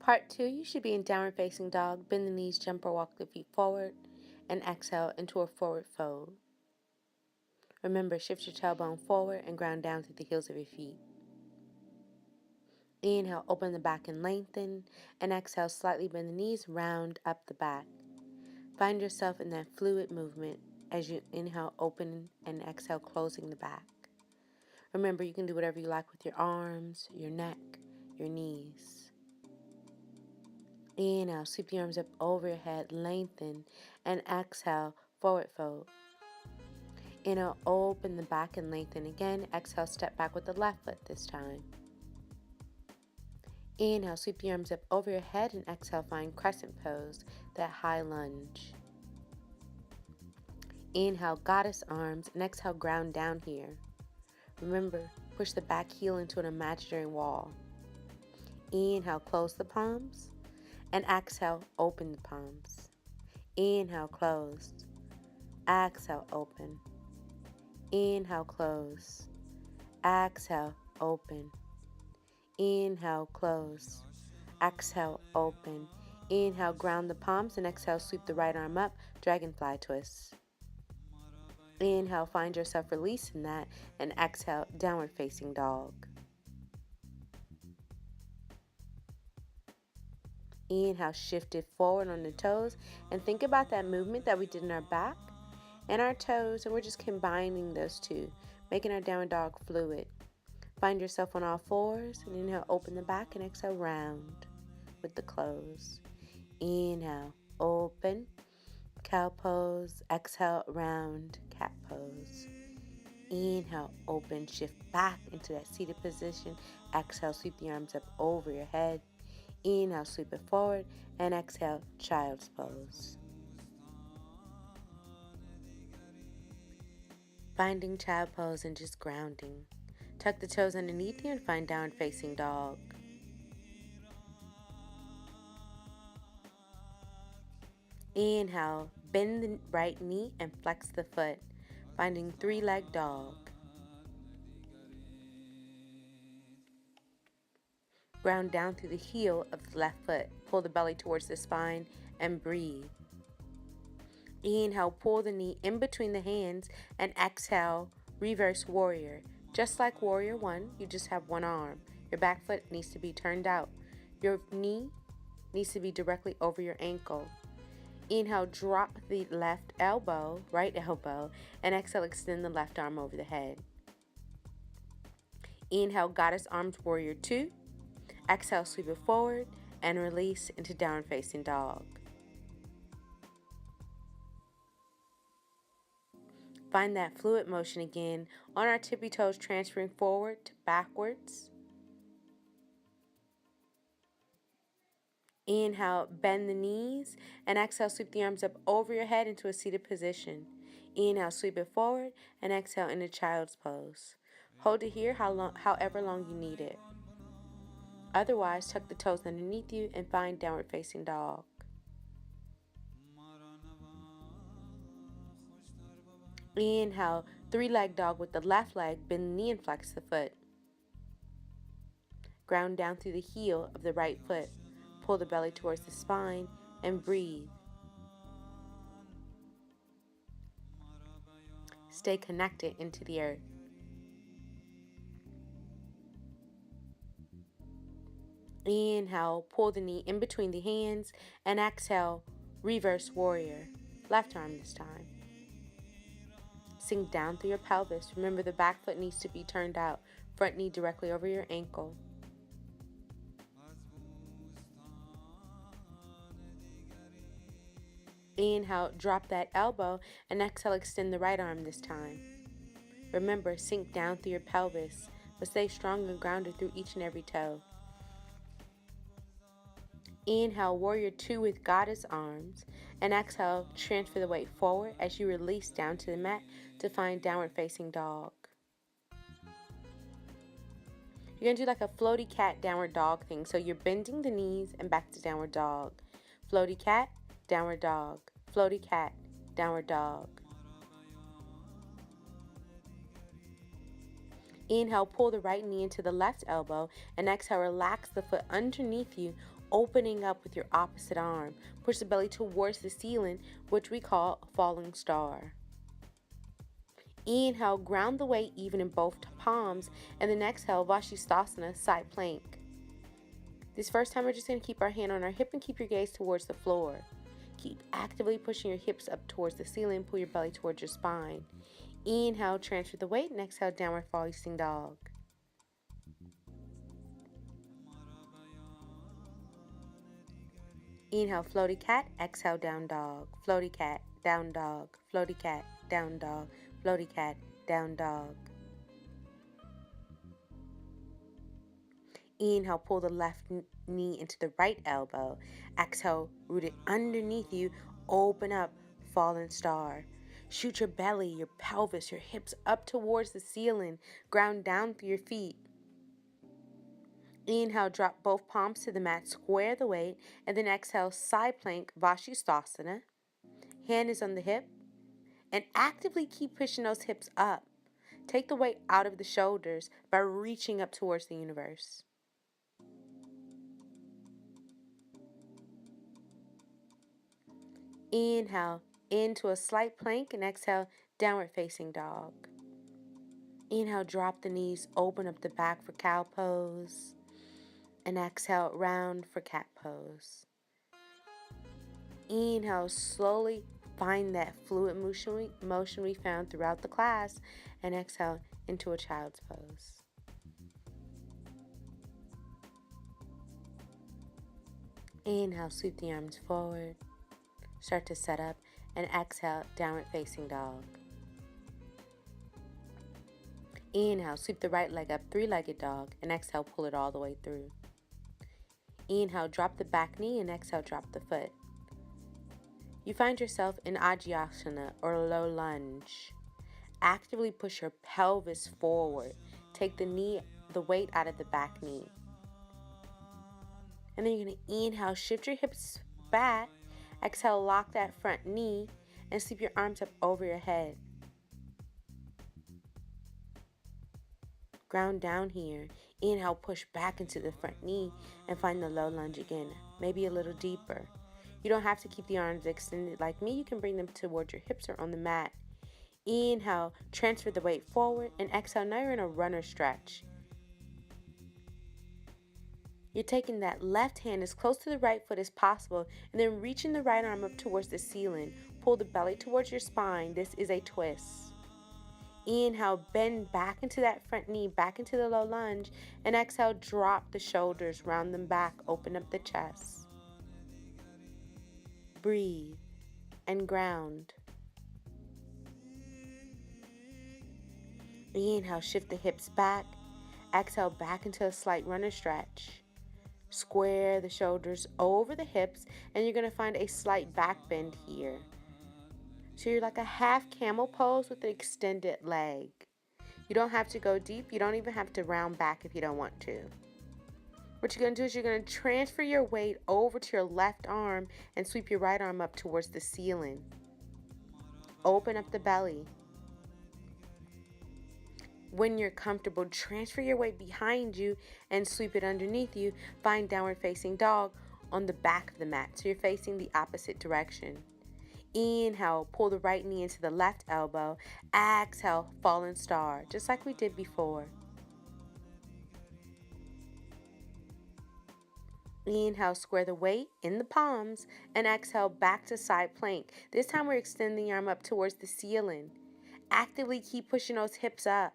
Part 2, you should be in downward facing dog. Bend the knees, jump or walk the feet forward, and exhale into a forward fold. Remember, shift your tailbone forward and ground down through the heels of your feet. Inhale, open the back and lengthen, and exhale, slightly bend the knees, round up the back. Find yourself in that fluid movement as you inhale, open, and exhale, closing the back. Remember, you can do whatever you like with your arms, your neck, your knees. Inhale, sweep the arms up over your head, lengthen, and exhale, forward fold. Inhale, open the back and lengthen again. Exhale, step back with the left foot this time. Inhale, sweep the arms up over your head, and exhale, find crescent pose, that high lunge. Inhale, goddess arms, and exhale, ground down here. Remember, push the back heel into an imaginary wall. Inhale, close the palms, and exhale, open the palms. Inhale, closed. Exhale, open. Inhale, close. Exhale, open. Inhale, close. Exhale, open. Inhale, ground the palms, and exhale, sweep the right arm up, dragonfly twist. Inhale, find yourself releasing that, and exhale, downward facing dog. Inhale, shift it forward on the toes, and think about that movement that we did in our back and our toes, and we're just combining those two, making our downward dog fluid. Find yourself on all fours, and inhale, open the back, and exhale, round with the close. Inhale, open, cow pose. Exhale, round, cat pose. Inhale, open, shift back into that seated position. Exhale, sweep the arms up over your head. Inhale, sweep it forward, and exhale, child's pose. Finding child pose and just grounding. Tuck the toes underneath you and find downward facing dog. Inhale, bend the right knee and flex the foot, finding three-leg dog. Ground down through the heel of the left foot. Pull the belly towards the spine and breathe. Inhale, pull the knee in between the hands, and exhale, reverse warrior. Just like warrior one, you just have one arm. Your back foot needs to be turned out. Your knee needs to be directly over your ankle. Inhale, drop the left elbow, right elbow, and exhale, extend the left arm over the head. Inhale, goddess arms, warrior two. Exhale, sweep it forward and release into downward facing dog. Find that fluid motion again on our tippy toes, transferring forward to backwards. Inhale, bend the knees, and exhale, sweep the arms up over your head into a seated position. Inhale, sweep it forward, and exhale into child's pose. Hold it here however long you need it. Otherwise, tuck the toes underneath you and find downward facing dog. Inhale, three-leg dog with the left leg, bend the knee and flex the foot. Ground down through the heel of the right foot. Pull the belly towards the spine and breathe. Stay connected into the earth. Inhale, pull the knee in between the hands, and exhale, reverse warrior. Left arm this time. Sink down through your pelvis. Remember, the back foot needs to be turned out. Front knee directly over your ankle. Inhale, drop that elbow, and exhale, extend the right arm this time. Remember, sink down through your pelvis, but stay strong and grounded through each and every toe. Inhale, warrior two with goddess arms, and exhale, transfer the weight forward as you release down to the mat to find downward facing dog. You're going to do like a floaty cat downward dog thing. So you're bending the knees and back to downward dog. Floaty cat, downward dog. Floaty cat, downward dog. Inhale, pull the right knee into the left elbow, and exhale, relax the foot underneath you opening up with your opposite arm. Push the belly towards the ceiling, which we call falling star. Inhale, ground the weight even in both palms, and then exhale, Vashisthasana, side plank. This first time, we're just going to keep our hand on our hip and keep your gaze towards the floor. Keep actively pushing your hips up towards the ceiling. Pull your belly towards your spine. Inhale, transfer the weight, and exhale, downward facing dog. Inhale, floaty cat. Exhale, down dog. Floaty cat, down dog. Floaty cat, down dog. Floaty cat, down dog. Inhale, pull the left knee into the right elbow. Exhale, root it underneath you. Open up, fallen star. Shoot your belly, your pelvis, your hips up towards the ceiling. Ground down through your feet. Inhale, drop both palms to the mat, square the weight, and then exhale, side plank, Vashisthasana. Hand is on the hip, and actively keep pushing those hips up. Take the weight out of the shoulders by reaching up towards the universe. Inhale into a slight plank, and exhale, downward facing dog. Inhale, drop the knees, open up the back for cow pose, and exhale, round for cat pose. Inhale, slowly find that fluid motion we found throughout the class, and exhale into a child's pose. Inhale, sweep the arms forward. Start to set up, and exhale, downward facing dog. Inhale, sweep the right leg up, three-legged dog, and exhale, pull it all the way through. Inhale, drop the back knee, and exhale, drop the foot. You find yourself in Ajjasana or low lunge. Actively push your pelvis forward. Take the weight out of the back knee. And then you're going to inhale, shift your hips back. Exhale, lock that front knee, and sweep your arms up over your head. Ground down here. Inhale, push back into the front knee and find the low lunge again, maybe a little deeper. You don't have to keep the arms extended like me. You can bring them towards your hips or on the mat. Inhale, transfer the weight forward, and exhale, now you're in a runner stretch. You're taking that left hand as close to the right foot as possible, and then reaching the right arm up towards the ceiling. Pull the belly towards your spine. This is a twist. Inhale, bend back into that front knee, back into the low lunge, and exhale, drop the shoulders, round them back, open up the chest. Breathe and ground. Inhale, shift the hips back. Exhale, back into a slight runner stretch. Square the shoulders over the hips, and you're going to find a slight back bend here. So you're like a half camel pose with an extended leg. You don't have to go deep. You don't even have to round back if you don't want to. What you're going to do is you're going to transfer your weight over to your left arm and sweep your right arm up towards the ceiling. Open up the belly. When you're comfortable, transfer your weight behind you and sweep it underneath you. Find downward facing dog on the back of the mat, so you're facing the opposite direction. Inhale, pull the right knee into the left elbow. Exhale, fallen star, just like we did before. Inhale, square the weight in the palms, and exhale, back to side plank. This time we're extending the arm up towards the ceiling. Actively keep pushing those hips up.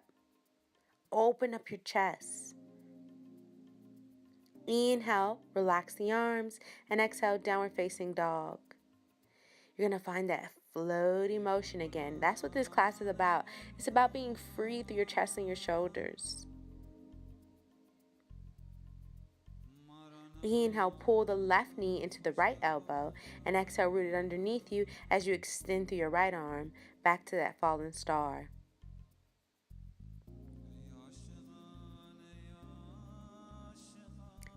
Open up your chest. Inhale, relax the arms, and exhale, downward facing dog. You're going to find that floaty motion again. That's what this class is about. It's about being free through your chest and your shoulders. Inhale, pull the left knee into the right elbow, and exhale, root it underneath you as you extend through your right arm back to that fallen star.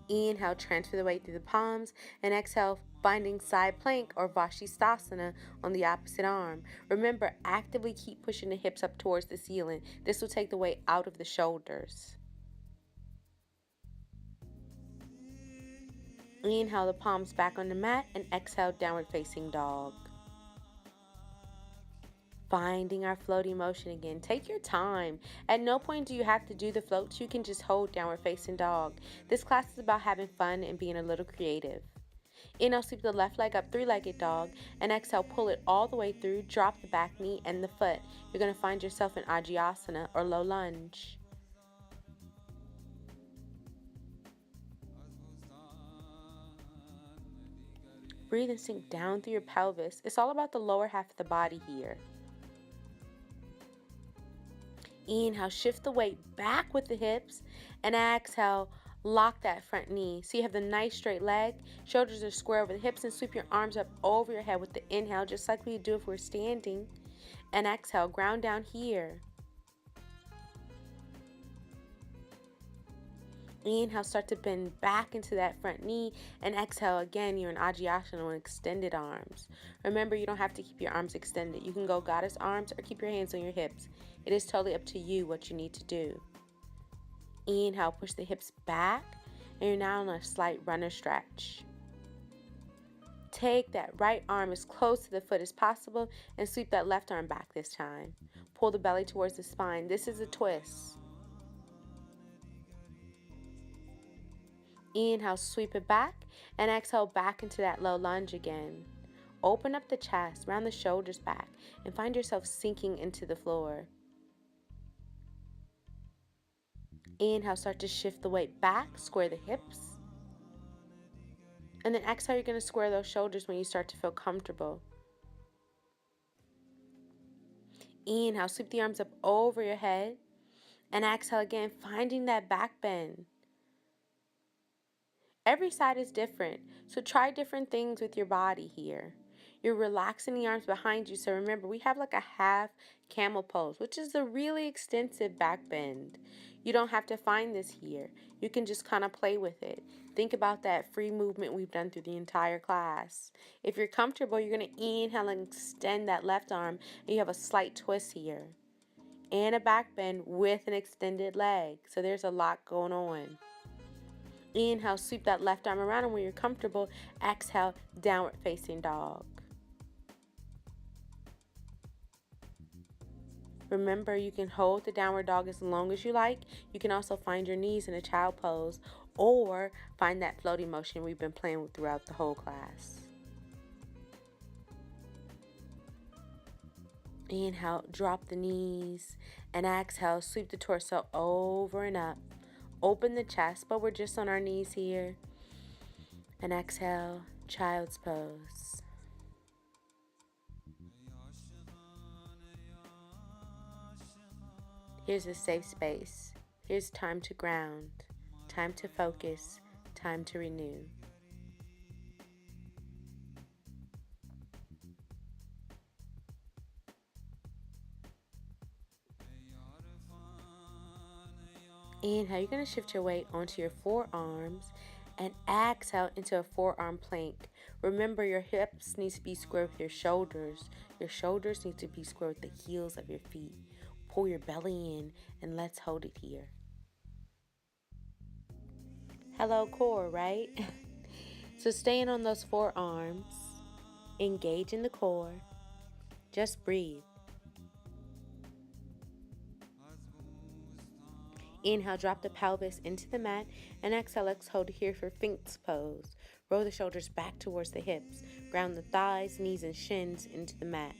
Inhale, transfer the weight through the palms, and exhale, finding side plank or Vashisthasana on the opposite arm. Remember, actively keep pushing the hips up towards the ceiling. This will take the weight out of the shoulders. Inhale the palms back on the mat and exhale, downward facing dog. Finding our floating motion again. Take your time. At no point do you have to do the floats. You can just hold downward facing dog. This class is about having fun and being a little creative. Inhale, sweep the left leg up, three-legged dog, and exhale, pull it all the way through, drop the back knee and the foot. You're going to find yourself in Ajiyasana or low lunge. Breathe and sink down through your pelvis. It's all about the lower half of the body here. Inhale, shift the weight back with the hips, and exhale, lock that front knee. So you have the nice straight leg, shoulders are square over the hips, and sweep your arms up over your head with the inhale, just like we do if we're standing. And exhale, ground down here. Inhale, start to bend back into that front knee, and exhale again, you're in Ajiyasana with extended arms. Remember, you don't have to keep your arms extended. You can go goddess arms or keep your hands on your hips. It is totally up to you what you need to do. Inhale, push the hips back, and you're now on a slight runner stretch. Take that right arm as close to the foot as possible and sweep that left arm back this time. Pull the belly towards the spine. This is a twist. Inhale, sweep it back, and exhale back into that low lunge again. Open up the chest, round the shoulders back, and find yourself sinking into the floor. Inhale, start to shift the weight back, square the hips. And then exhale, you're going to square those shoulders when you start to feel comfortable. Inhale, sweep the arms up over your head, and exhale again, finding that back bend. Every side is different, so try different things with your body here. You're relaxing the arms behind you, so remember, we have like a half camel pose, which is a really extensive back bend. You don't have to find this here. You can just kind of play with it. Think about that free movement we've done through the entire class. If you're comfortable, you're going to inhale and extend that left arm, and you have a slight twist here. And a back bend with an extended leg, so there's a lot going on. Inhale, sweep that left arm around, and when you're comfortable, exhale, downward facing dog. Remember, you can hold the downward dog as long as you like. You can also find your knees in a child pose or find that floating motion we've been playing with throughout the whole class. Inhale, drop the knees, and exhale, sweep the torso over and up. Open the chest, but we're just on our knees here. And exhale, child's pose. Here's a safe space. Here's time to ground, time to focus, time to renew. Inhale, you're going to shift your weight onto your forearms and exhale into a forearm plank. Remember, your hips need to be square with your shoulders. Your shoulders need to be square with the heels of your feet. Pull your belly in and let's hold it here. Hello, core, right? So staying on those forearms, engage in the core. Just breathe. Inhale, drop the pelvis into the mat, and exhale, let's hold here for Fink's pose. Roll the shoulders back towards the hips. Ground the thighs, knees, and shins into the mat.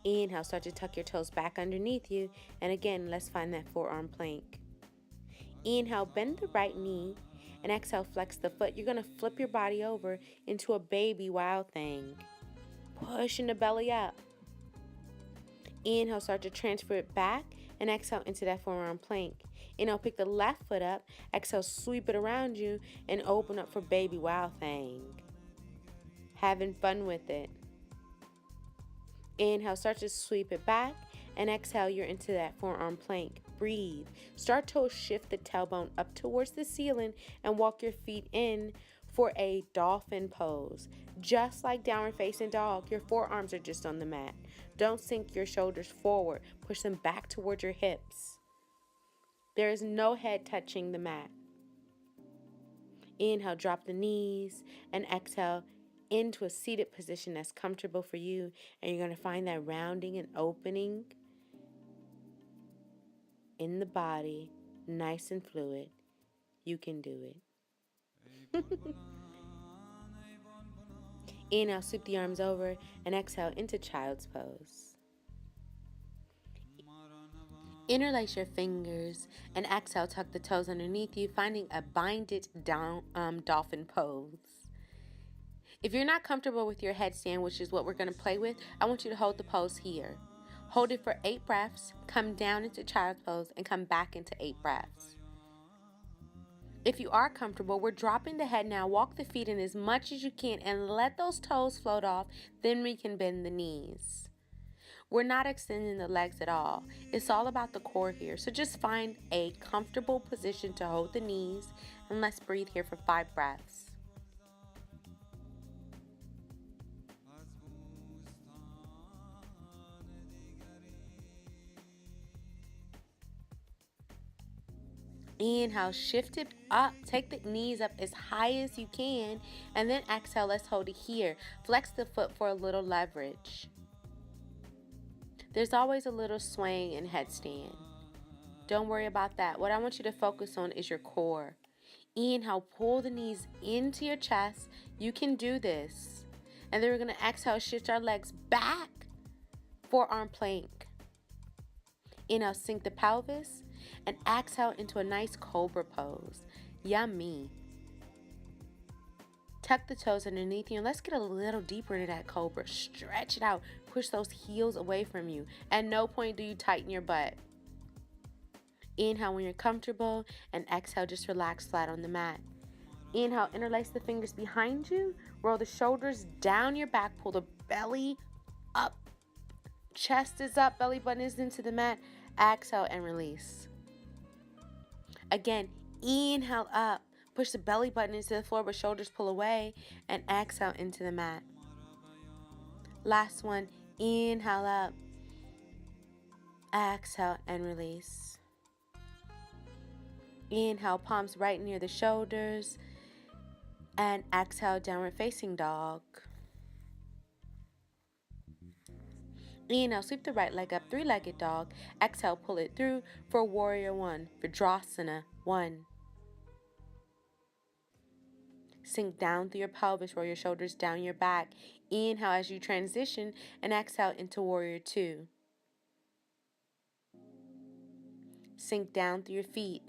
Inhale, start to tuck your toes back underneath you, and again, let's find that forearm plank. Inhale, bend the right knee, and exhale, flex the foot. You're going to flip your body over into a baby wild thing. Pushing the belly up. Inhale, start to transfer it back, and exhale into that forearm plank. Inhale, pick the left foot up. Exhale, sweep it around you and open up for baby wild thing. Having fun with it. Inhale, start to sweep it back, and exhale, you're into that forearm plank. Breathe. Start to shift the tailbone up towards the ceiling and walk your feet in for a dolphin pose. Just like downward facing dog, your forearms are just on the mat. Don't sink your shoulders forward. Push them back towards your hips. There is no head touching the mat. Inhale, drop the knees, and exhale into a seated position that's comfortable for you. And you're going to find that rounding and opening in the body, nice and fluid. You can do it. Inhale, sweep the arms over, and exhale into child's pose. Interlace your fingers and exhale, tuck the toes underneath you, finding a binded down dolphin pose. If you're not comfortable with your headstand, which is what we're going to play with, I want you to hold the pose here. Hold it for 8 breaths, come down into child's pose, and come back into 8 breaths. If you are comfortable, we're dropping the head now. Walk the feet in as much as you can and let those toes float off. Then we can bend the knees. We're not extending the legs at all. It's all about the core here. So just find a comfortable position to hold the knees, and let's breathe here for 5 breaths. Inhale, shift it up. Take the knees up as high as you can. And then exhale, let's hold it here. Flex the foot for a little leverage. There's always a little swaying in headstand. Don't worry about that. What I want you to focus on is your core. Inhale, pull the knees into your chest. You can do this. And then we're going to exhale, shift our legs back. Forearm plank. Inhale, sink the pelvis. And exhale into a nice Cobra Pose. Yummy. Tuck the toes underneath you and let's get a little deeper into that Cobra. Stretch it out. Push those heels away from you. At no point do you tighten your butt. Inhale when you're comfortable, and exhale, just relax flat on the mat. Inhale, interlace the fingers behind you. Roll the shoulders down your back. Pull the belly up. Chest is up. Belly button is into the mat. Exhale and release. Again, inhale up. Push the belly button into the floor, but shoulders pull away. And exhale into the mat. Last one. Inhale up. Exhale and release. Inhale, palms right near the shoulders. And exhale, downward facing dog. Inhale, sweep the right leg up, 3-legged dog. Exhale, pull it through for warrior 1, Vinyasa 1. Sink down through your pelvis, roll your shoulders down your back. Inhale as you transition, and exhale into warrior 2. Sink down through your feet.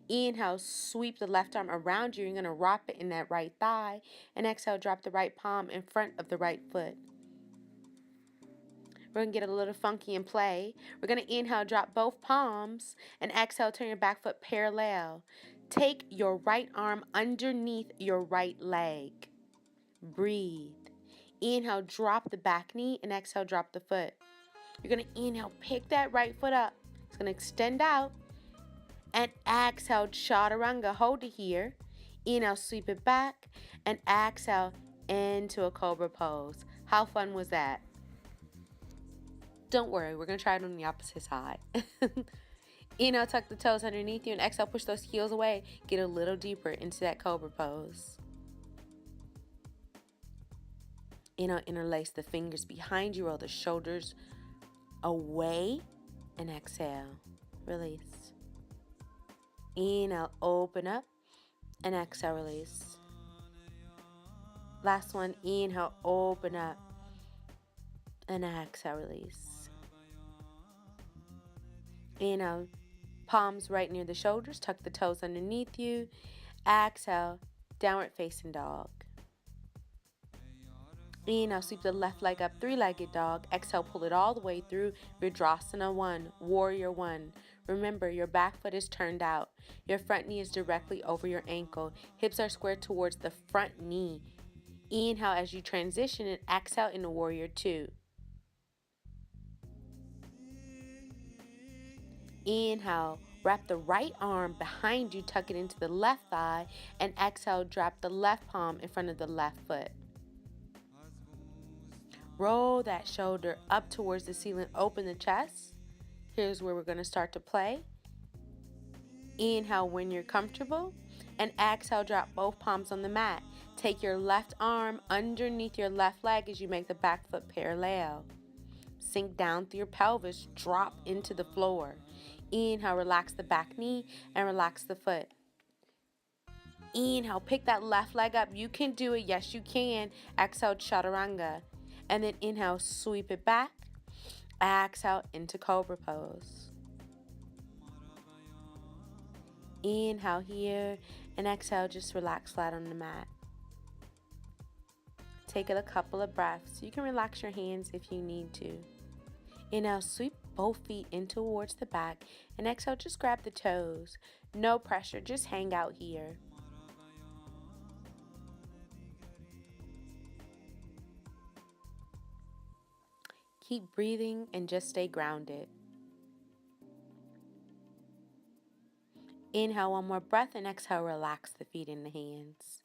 Inhale, sweep the left arm around you. You're going to wrap it in that right thigh. And exhale, drop the right palm in front of the right foot. We're going to get a little funky and play. We're going to inhale, drop both palms, and exhale, turn your back foot parallel. Take your right arm underneath your right leg. Breathe. Inhale, drop the back knee, and exhale, drop the foot. You're going to inhale, pick that right foot up. It's going to extend out. And exhale, chaturanga. Hold it here. Inhale, sweep it back. And exhale into a Cobra Pose. How fun was that? Don't worry, we're going to try it on the opposite side. Inhale, tuck the toes underneath you, and exhale, push those heels away. Get a little deeper into that Cobra Pose. Inhale, interlace the fingers behind you, roll the shoulders away, and exhale. Release. Inhale, open up, and exhale, release. Last one, inhale, open up, and exhale, release. Inhale, palms right near the shoulders, tuck the toes underneath you. Exhale, downward facing dog. Inhale, sweep the left leg up, 3-legged dog. Exhale, pull it all the way through. Vinyasa 1, warrior 1. Remember, your back foot is turned out. Your front knee is directly over your ankle. Hips are squared towards the front knee. Inhale as you transition, and exhale into warrior 2. Inhale, wrap the right arm behind you, tuck it into the left thigh, and exhale, drop the left palm in front of the left foot. Roll that shoulder up towards the ceiling, open the chest. Here's where we're going to start to play. Inhale when you're comfortable. And exhale, drop both palms on the mat. Take your left arm underneath your left leg as you make the back foot parallel. Sink down through your pelvis, drop into the floor. Inhale, relax the back knee and relax the foot. Inhale, pick that left leg up. You can do it. Yes, you can. Exhale, chaturanga. And then inhale, sweep it back. Exhale into Cobra Pose. Inhale here and exhale, just relax flat on the mat. Take it a couple of breaths. You can relax your hands if you need to. Inhale, sweep both feet in towards the back. And exhale, just grab the toes. No pressure, just hang out here. Keep breathing and just stay grounded. Inhale, one more breath, and exhale, relax the feet and the hands.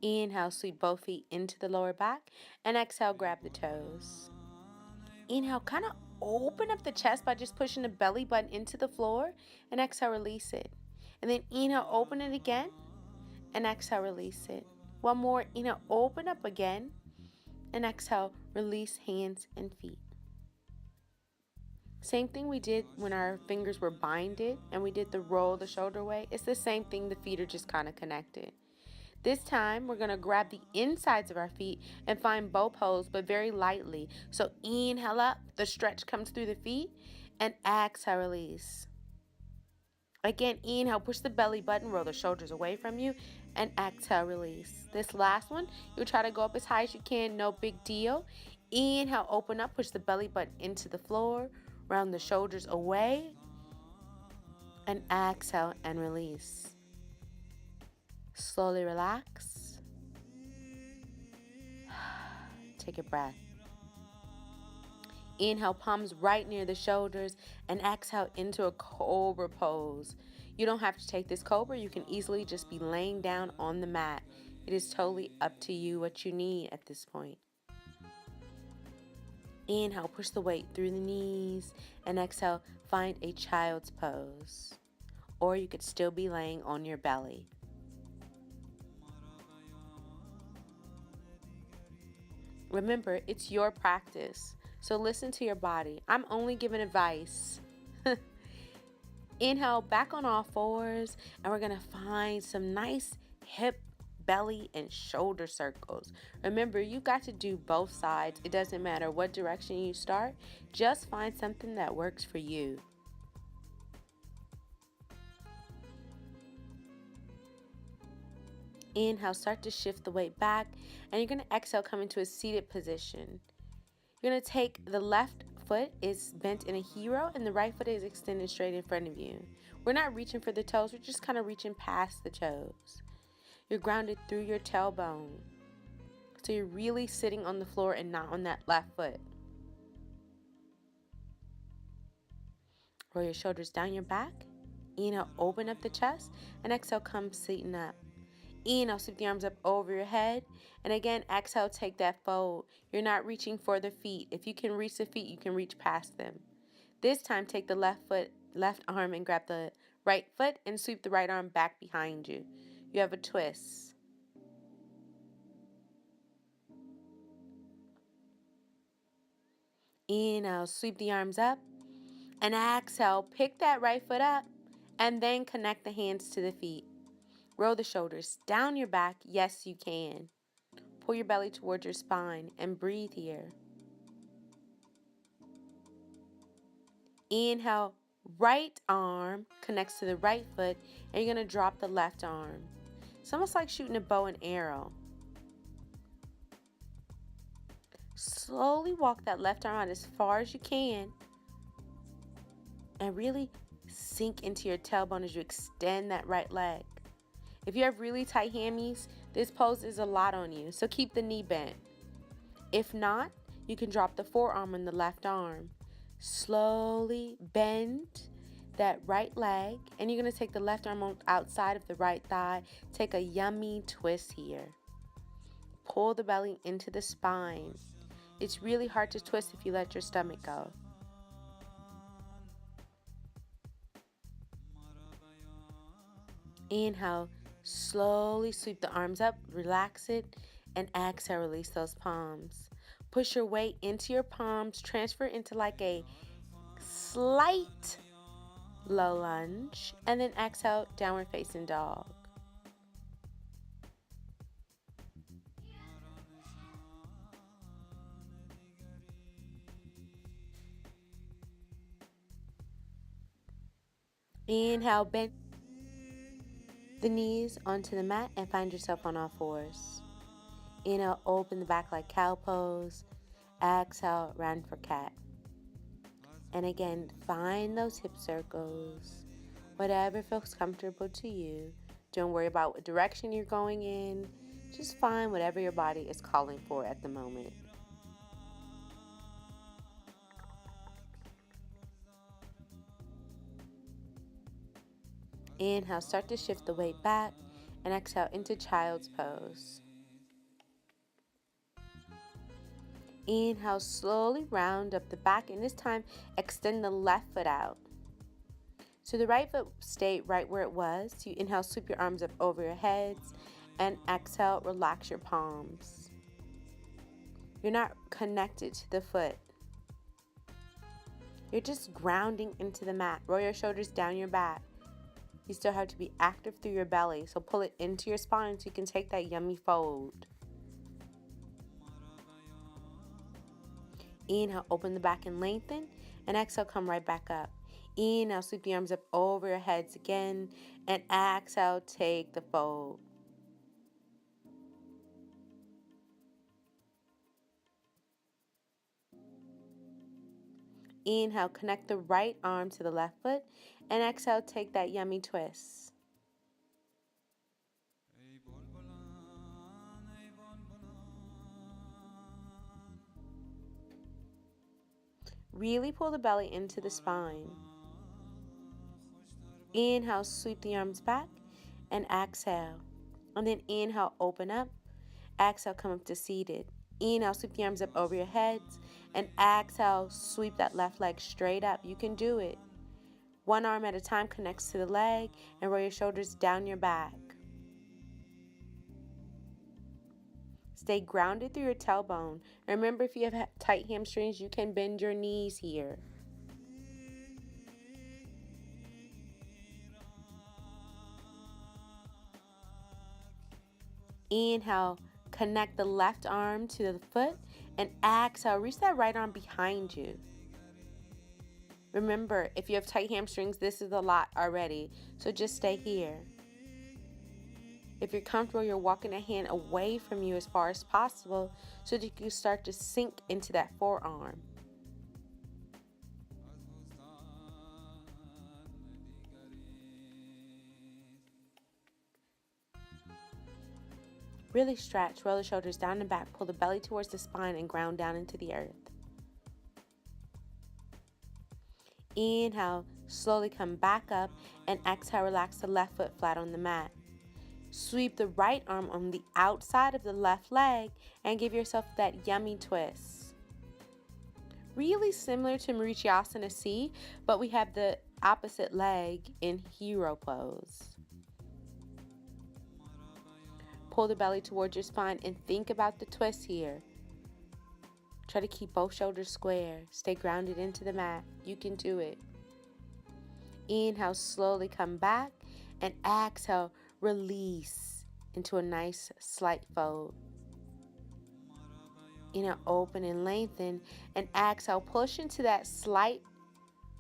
Inhale, sweep both feet into the lower back, and exhale, grab the toes. Inhale, kind of open up the chest by just pushing the belly button into the floor, and exhale, release it. And then inhale, open it again, and exhale, release it. One more, inhale, open up again, and exhale, release hands and feet. Same thing we did when our fingers were binded and we did the roll the shoulder way. It's the same thing, the feet are just kind of connected. This time we're going to grab the insides of our feet and find bow pose, but very lightly. So inhale up, the stretch comes through the feet, and exhale, release. Again, inhale, push the belly button, roll the shoulders away from you, and exhale, release. This last one, you'll try to go up as high as you can, no big deal. Inhale, open up, push the belly button into the floor, round the shoulders away, and exhale and release. Slowly relax. Take a breath. Inhale, palms right near the shoulders, and exhale into a Cobra Pose. You don't have to take this Cobra. You can easily just be laying down on the mat. It is totally up to you what you need at this point. Inhale, push the weight through the knees, and exhale, find a child's pose. Or you could still be laying on your belly. Remember, it's your practice, so listen to your body. I'm only giving advice. Inhale, back on all fours, and we're going to find some nice hip, belly, and shoulder circles. Remember, you've got to do both sides. It doesn't matter what direction you start. Just find something that works for you. Inhale, start to shift the weight back, and you're going to exhale, come into a seated position. You're going to take the left foot is bent in a hero, and the right foot is extended straight in front of you. We're not reaching for the toes, we're just kind of reaching past the toes. You're grounded through your tailbone. So you're really sitting on the floor and not on that left foot. Roll your shoulders down your back. Inhale, open up the chest, and exhale, come sitting up. Inhale, sweep the arms up over your head. And again, exhale, take that fold. You're not reaching for the feet. If you can reach the feet, you can reach past them. This time, take the left arm and grab the right foot and sweep the right arm back behind you. You have a twist. Inhale, sweep the arms up. And exhale, pick that right foot up and then connect the hands to the feet. Roll the shoulders down your back. Yes, you can. Pull your belly towards your spine and breathe here. Inhale, right arm connects to the right foot, and you're going to drop the left arm. It's almost like shooting a bow and arrow. Slowly walk that left arm out as far as you can, and really sink into your tailbone as you extend that right leg. If you have really tight hammies, this pose is a lot on you, so keep the knee bent. If not, you can drop the forearm on the left arm. Slowly bend that right leg, and you're going to take the left arm outside of the right thigh. Take a yummy twist here. Pull the belly into the spine. It's really hard to twist if you let your stomach go. Inhale, slowly sweep the arms up, relax it, and exhale, release those palms. Push your weight into your palms, transfer into like a slight low lunge, and then exhale, downward facing dog. Inhale, bend the knees onto the mat and find yourself on all fours. Inhale, open the back like cow pose. Exhale, round for cat. And again, find those hip circles. Whatever feels comfortable to you. Don't worry about what direction you're going in. Just find whatever your body is calling for at the moment. Inhale, start to shift the weight back, and exhale into child's pose. Inhale, slowly round up the back, and this time extend the left foot out. So the right foot stayed right where it was. So you inhale, sweep your arms up over your heads, and exhale, relax your palms. You're not connected to the foot. You're just grounding into the mat. Roll your shoulders down your back. You still have to be active through your belly, so pull it into your spine so you can take that yummy fold. Inhale, open the back and lengthen, and exhale, come right back up. Inhale, sweep the arms up over your heads again, and exhale, take the fold. Inhale, connect the right arm to the left foot, and exhale, take that yummy twist. Really pull the belly into the spine. Inhale, sweep the arms back, and exhale. And then inhale, open up. Exhale, come up to seated. Inhale, sweep the arms up over your heads, and exhale, sweep that left leg straight up. You can do it. One arm at a time connects to the leg, and roll your shoulders down your back. Stay grounded through your tailbone. Remember, if you have tight hamstrings, you can bend your knees here. Inhale, connect the left arm to the foot, and exhale, reach that right arm behind you. Remember, if you have tight hamstrings, this is a lot already, so just stay here. If you're comfortable, you're walking a hand away from you as far as possible so that you can start to sink into that forearm. Really stretch, roll the shoulders down and back, pull the belly towards the spine, and ground down into the earth. Inhale, slowly come back up, and exhale, relax the left foot flat on the mat. Sweep the right arm on the outside of the left leg and give yourself that yummy twist. Really similar to Vinyasa C, but we have the opposite leg in hero pose. Pull the belly towards your spine and think about the twist here. Try to keep both shoulders square. Stay grounded into the mat. You can do it. Inhale, slowly come back, and exhale, release into a nice slight fold. Inhale, open and lengthen, and exhale, push into that slight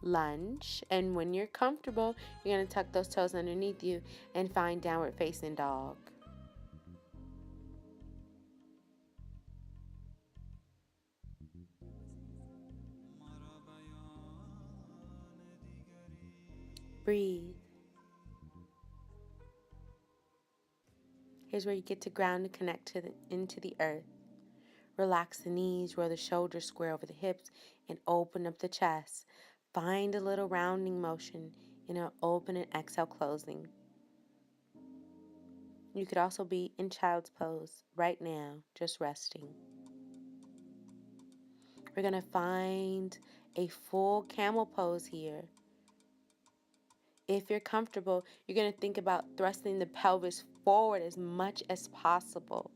lunge. And when you're comfortable, you're going to tuck those toes underneath you and find downward facing dog. Breathe. Here's where you get to ground and connect into the earth. Relax the knees, roll the shoulders square over the hips, and open up the chest. Find a little rounding motion. Open and exhale, closing. You could also be in child's pose right now, just resting. We're going to find a full camel pose here. If you're comfortable, you're going to think about thrusting the pelvis forward as much as possible.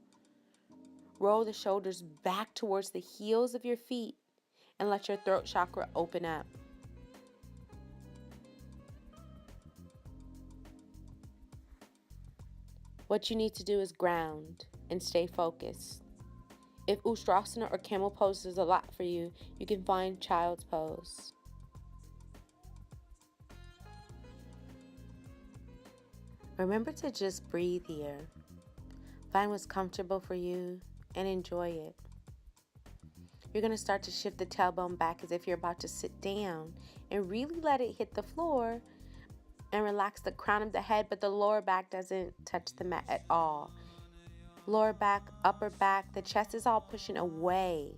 Roll the shoulders back towards the heels of your feet and let your throat chakra open up. What you need to do is ground and stay focused. If Ustrasana or Camel Pose is a lot for you, you can find Child's Pose. Remember to just breathe here. Find what's comfortable for you and enjoy it. You're going to start to shift the tailbone back as if you're about to sit down and really let it hit the floor and relax the crown of the head, but the lower back doesn't touch the mat at all. Lower back, upper back, the chest is all pushing away.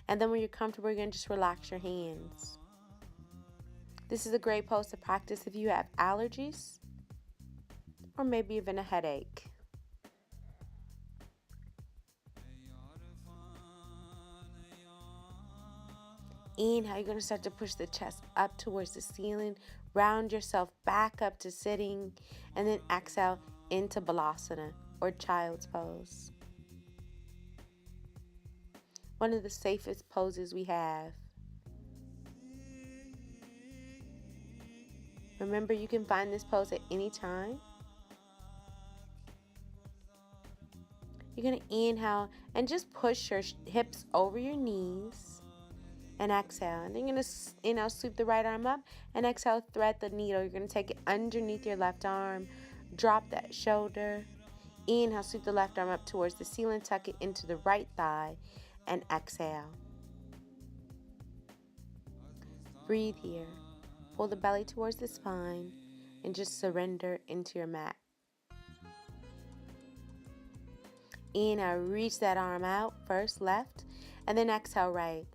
And then when you're comfortable, you're going to just relax your hands. This is a great pose to practice if you have allergies or maybe even a headache. Inhale, you're going to start to push the chest up towards the ceiling. Round yourself back up to sitting. And then exhale into Balasana or Child's Pose. One of the safest poses we have. Remember, you can find this pose at any time. You're going to inhale and just push your hips over your knees. And exhale. And then you're going to inhale, sweep the right arm up. And exhale, thread the needle. You're going to take it underneath your left arm. Drop that shoulder. Inhale, sweep the left arm up towards the ceiling. Tuck it into the right thigh. And exhale. Breathe here. Pull the belly towards the spine. And just surrender into your mat. Inhale, reach that arm out. First left. And then exhale right.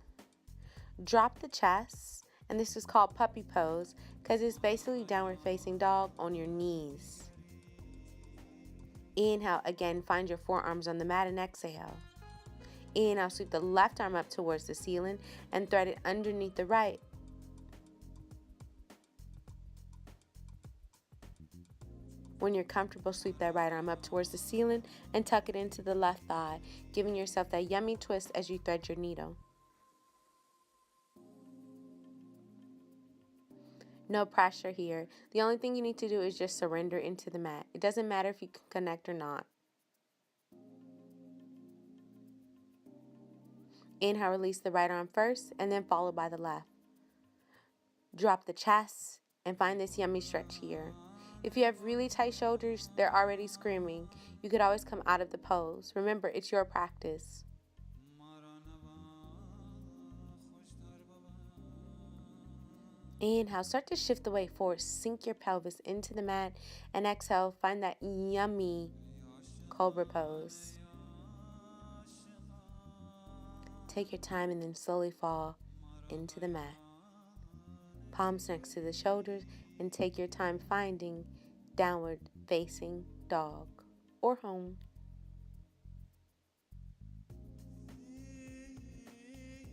Drop the chest, and this is called puppy pose because it's basically downward facing dog on your knees. Inhale, again, find your forearms on the mat and exhale. Inhale, sweep the left arm up towards the ceiling and thread it underneath the right. When you're comfortable, sweep that right arm up towards the ceiling and tuck it into the left thigh, giving yourself that yummy twist as you thread your needle. No pressure here. The only thing you need to do is just surrender into the mat. It doesn't matter if you can connect or not. Inhale, release the right arm first and then followed by the left. Drop the chest and find this yummy stretch here. If you have really tight shoulders, they're already screaming. You could always come out of the pose. Remember, it's your practice. Inhale, start to shift the weight forward. Sink your pelvis into the mat. And exhale, find that yummy Cobra Pose. Take your time and then slowly fall into the mat. Palms next to the shoulders and take your time finding downward facing dog or home.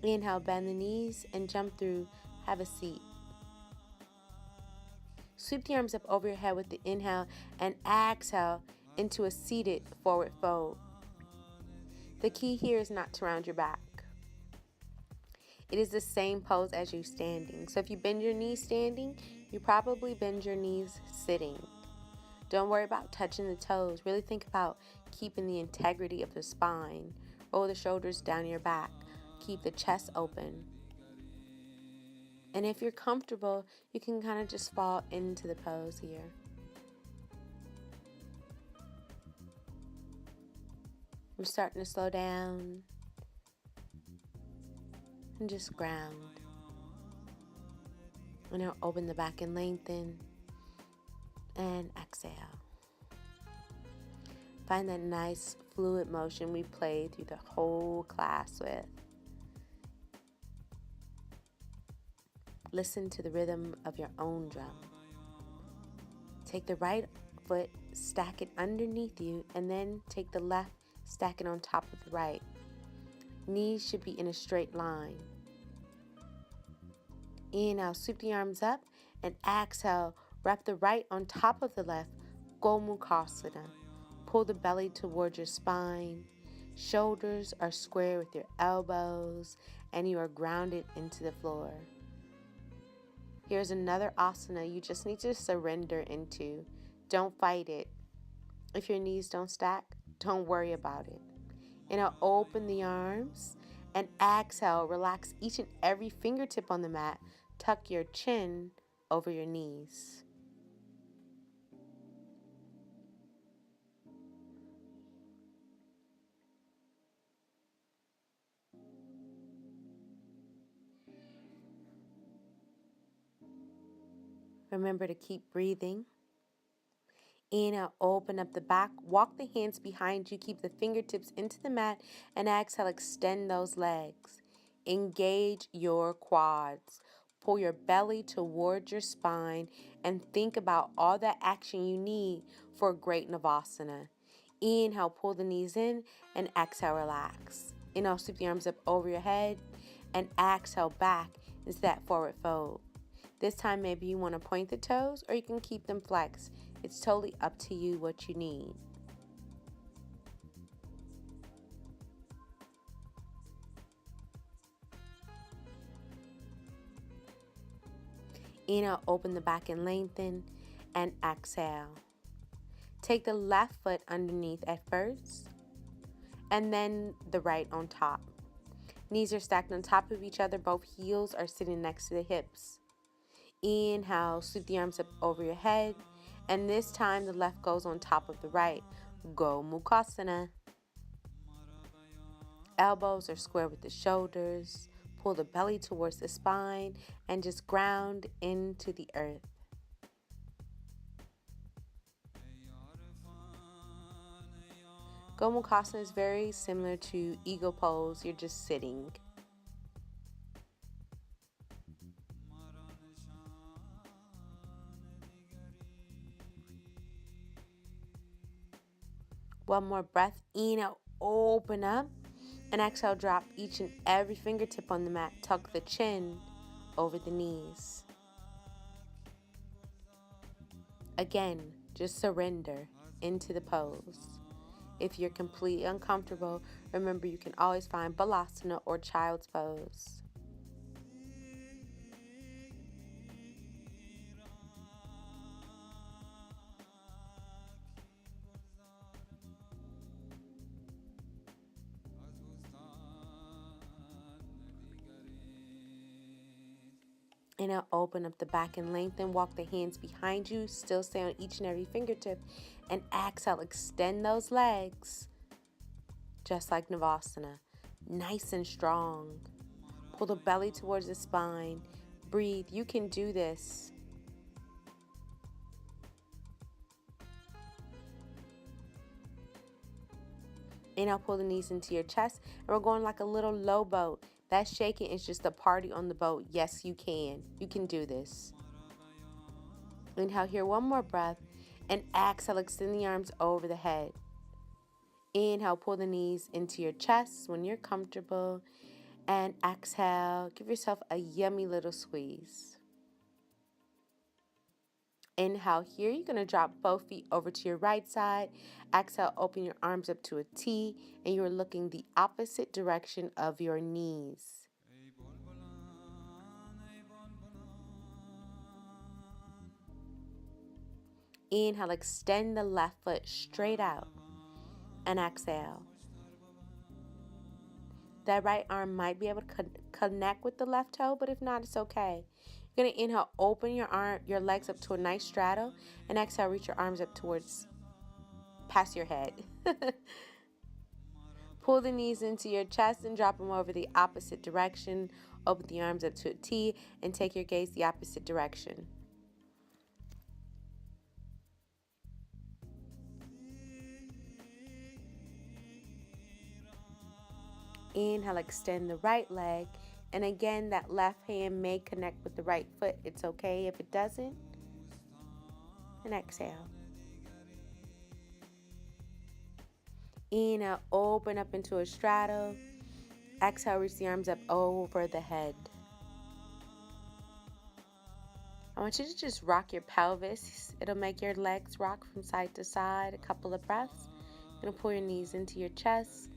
Inhale, bend the knees and jump through. Have a seat. Sweep the arms up over your head with the inhale and exhale into a seated forward fold. The key here is not to round your back. It is the same pose as you standing. So if you bend your knees standing, you probably bend your knees sitting. Don't worry about touching the toes. Really think about keeping the integrity of the spine. Roll the shoulders down your back. Keep the chest open. And if you're comfortable, you can kind of just fall into the pose here. I'm starting to slow down and just ground. And now open the back and lengthen and exhale. Find that nice fluid motion we played through the whole class with. Listen to the rhythm of your own drum. Take the right foot, stack it underneath you, and then take the left, stack it on top of the right. Knees should be in a straight line. Inhale, sweep the arms up, and exhale, Wrap the right on top of the left, Gomukhasana. Pull the belly towards your spine. Shoulders are square with your elbows, and you are grounded into the floor. Here's another asana you just need to surrender into. Don't fight it. If your knees don't stack, don't worry about it. Inhale, open the arms, and exhale, relax each and every fingertip on the mat. Tuck your chin over your knees. Remember to keep breathing. Inhale, open up the back, walk the hands behind you, keep the fingertips into the mat, and exhale, extend those legs. Engage your quads. Pull your belly towards your spine and think about all that action you need for a great Navasana. Inhale, pull the knees in, and exhale, relax. Inhale, sweep the arms up over your head, and exhale back into that forward fold. This time, maybe you want to point the toes or you can keep them flexed. It's totally up to you what you need. Inhale, open the back and lengthen, and exhale. Take the left foot underneath at first, and then the right on top. Knees are stacked on top of each other. Both heels are sitting next to the hips. Inhale, sweep the arms up over your head, and this time the left goes on top of the right. Gomukhasana. Elbows are square with the shoulders. Pull the belly towards the spine and just ground into the earth. Gomukhasana is very similar to Eagle Pose. You're just sitting. One more breath. Inhale, open up. And exhale, drop each and every fingertip on the mat. Tuck the chin over the knees. Again, just surrender into the pose. If you're completely uncomfortable, remember you can always find Balasana or Child's Pose. Inhale, open up the back and lengthen. Walk the hands behind you. Still stay on each and every fingertip. And exhale, extend those legs. Just like Navasana. Nice and strong. Pull the belly towards the spine. Breathe. You can do this. Inhale, pull the knees into your chest. And we're going like a little low boat. That shaking is just a party on the boat. Yes, you can. You can do this. Inhale here, one more breath. And exhale, extend the arms over the head. Inhale, pull the knees into your chest when you're comfortable. And exhale, give yourself a yummy little squeeze. Inhale here, you're going to drop both feet over to your right side. Exhale, open your arms up to a T, and you're looking the opposite direction of your knees. Inhale, extend the left foot straight out, and exhale. That right arm might be able to connect with the left toe, but if not, it's okay. You're going to inhale, open your legs up to a nice straddle, and exhale, reach your arms up towards past your head. Pull the knees into your chest and drop them over the opposite direction. Open the arms up to a T and take your gaze the opposite direction. Inhale, extend the right leg. And again, that left hand may connect with the right foot. It's okay if it doesn't. And exhale. Inhale, open up into a straddle. Exhale, reach the arms up over the head. I want you to just rock your pelvis. It'll make your legs rock from side to side. A couple of breaths. You're going to pull your knees into your chest.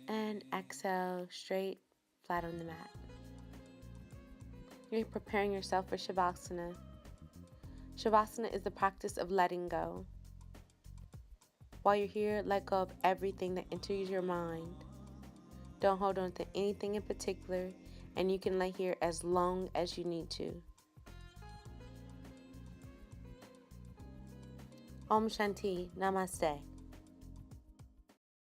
And exhale, straight, flat on the mat. You're preparing yourself for Shavasana. Shavasana is the practice of letting go. While you're here, let go of everything that enters your mind. Don't hold on to anything in particular, and you can lay here as long as you need to. Om Shanti, Namaste.